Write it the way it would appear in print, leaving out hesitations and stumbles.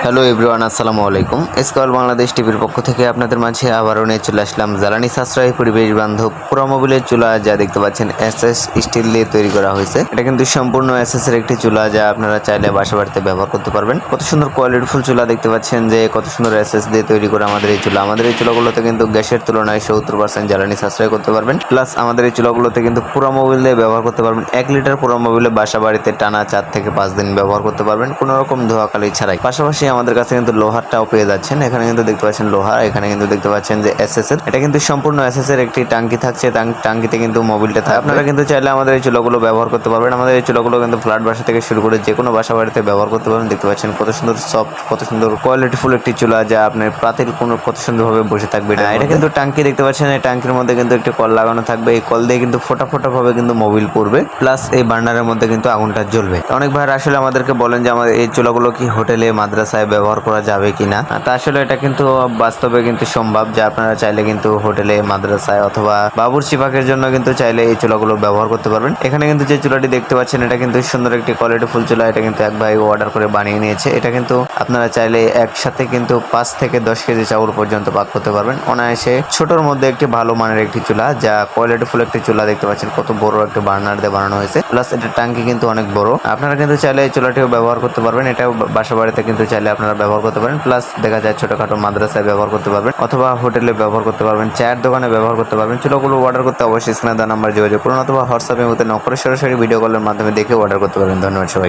Hello everyone, আসসালামু আলাইকুম। Scroll Bangladesh টিভির পক্ষ থেকে আপনাদের মাঝে আবারও নিয়ে চলে আসলাম জ্বালানি সাশ্রয়ী পরিবেশ বান্ধব পুরা মোবিলের চুলা, যা দেখতে পাচ্ছেন এসএস স্টিল দিয়ে তৈরি করা হয়েছে। এটা কিন্তু সম্পূর্ণ এসএস এর একটি চুলা, যা আপনারা চাইলে বাসা বাড়িতে ব্যবহার করতে পারবেন। কত সুন্দর কোয়ালিটিফুল চুলা দেখতে পাচ্ছেন, যে কত সুন্দর এসএস দিয়ে তৈরি করা আমাদের এই চুলা। আমাদের এই চুলাগুলোতে কিন্তু গ্যাসের তুলনায় 70% জ্বালানি সাশ্রয় করতে পারবেন। প্লাস আমাদের এই চুলাগুলোতে কিন্তু পুরা মোবিল দিয়ে ব্যবহার করতে পারবেন। 1 লিটার পুরা মোবিলে বাসা বাড়িতে টানা 4 থেকে 5 দিন ব্যবহার করতে পারবেন, কোনো রকম ধোয়াকালি ছাড়াই। পাশাপাশি আমাদের কাছে কিন্তু লোহারটাও পেয়ে যাচ্ছেন। এখানে কিন্তু দেখতে পাচ্ছেন লোহা, এখানে কিন্তু দেখতে পাচ্ছেন যে এসএস এর, এটা কিন্তু সম্পূর্ণ এসএস এর একটি টাঙ্কি থাকছে। টাঙ্কিতে কিন্তু মোবিলটা থাকে। আপনারা কিন্তু চাইলে আমাদের এই চুলাগুলো ব্যবহার করতে পারবেন। আমাদের এই চুলাগুলো কিন্তু ফ্ল্যাট বাসা থেকে শুরু করে যে কোনো বাসা বাড়িতে ব্যবহার করতে পারবেন। দেখতে পাচ্ছেন কত সুন্দর সফট, কত সুন্দর কোয়ালিটিফুল একটি চুলা, যা আপনার পাতিল কোনো কত সুন্দরভাবে বসে থাকবে। এটা কিন্তু টাঙ্কি, দেখতে পাচ্ছেন এই টাঙ্কির মধ্যে কিন্তু একটি কল লাগানো থাকবে। এই কল দিয়ে কিন্তু ফোটা ফোটা ভাবে কিন্তু মোবিল পড়বে, প্লাস এই বার্নারের মধ্যে কিন্তু আগুনটা জ্বলবে। অনেক ভাইরা আসলে আমাদেরকে বলেন যে আমাদের এই চুলাগুলো কি হোটেলে মাদ্রাসায় ব্যবহার করা যাবে কিনা। তা আসলে এটা কিন্তু বাস্তবে কিন্তু সম্ভব, যে আপনারা চাইলে কিন্তু হোটেলে, মাদ্রাসায় অথবা বাবুর্চি পাকের জন্য কিন্তু চাইলে এই চুলাগুলো ব্যবহার করতে পারবেন। এখানে কিন্তু যে চুলাটি দেখতে পাচ্ছেন, এটা কিন্তু সুন্দর একটি কোয়ালিটিফুল চুলা। এটা কিন্তু এক ভাই অর্ডার করে বানিয়ে নিয়েছে। এটা কিন্তু আপনারা চাইলে একসাথে কিন্তু 5 থেকে 10 কেজি চাউল পর্যন্ত পাক করতে পারবেন অনায়াসে। ছোটোর মধ্যে একটি ভালো মানের একটি চুলা, যা কোয়ালিটিফুল একটি চুলা। দেখতে পাচ্ছেন কত বড় একটি বার্নার দিয়ে বানানো হয়েছে, প্লাস এটা টাঙ্কি কিন্তু অনেক বড়। আপনারা কিন্তু চাইলে এই চুলাটিও ব্যবহার করতে পারবেন। এটাও বাসা বাড়িতে কিন্তু চাইলে আপনারা ব্যবহার করতে পারেন। প্লাস দেখা যায় ছোটখাটো মাদ্রাসায় ব্যবহার করতে পারবেন, অথবা হোটেলে ব্যবহার করতে পারবেন, চায়ের দোকানে ব্যবহার করতে পারবেন। চুলাগুলো অর্ডার করতে অবশ্যই স্ক্রিনে দেওয়া নাম্বার যোগাযোগ করুন, অথবা হোয়াটসঅ্যাপের মধ্যে নক করে সরাসরি ভিডিও কলের মাধ্যমে দেখে অর্ডার করতে পারবেন। ধন্যবাদ সবাই।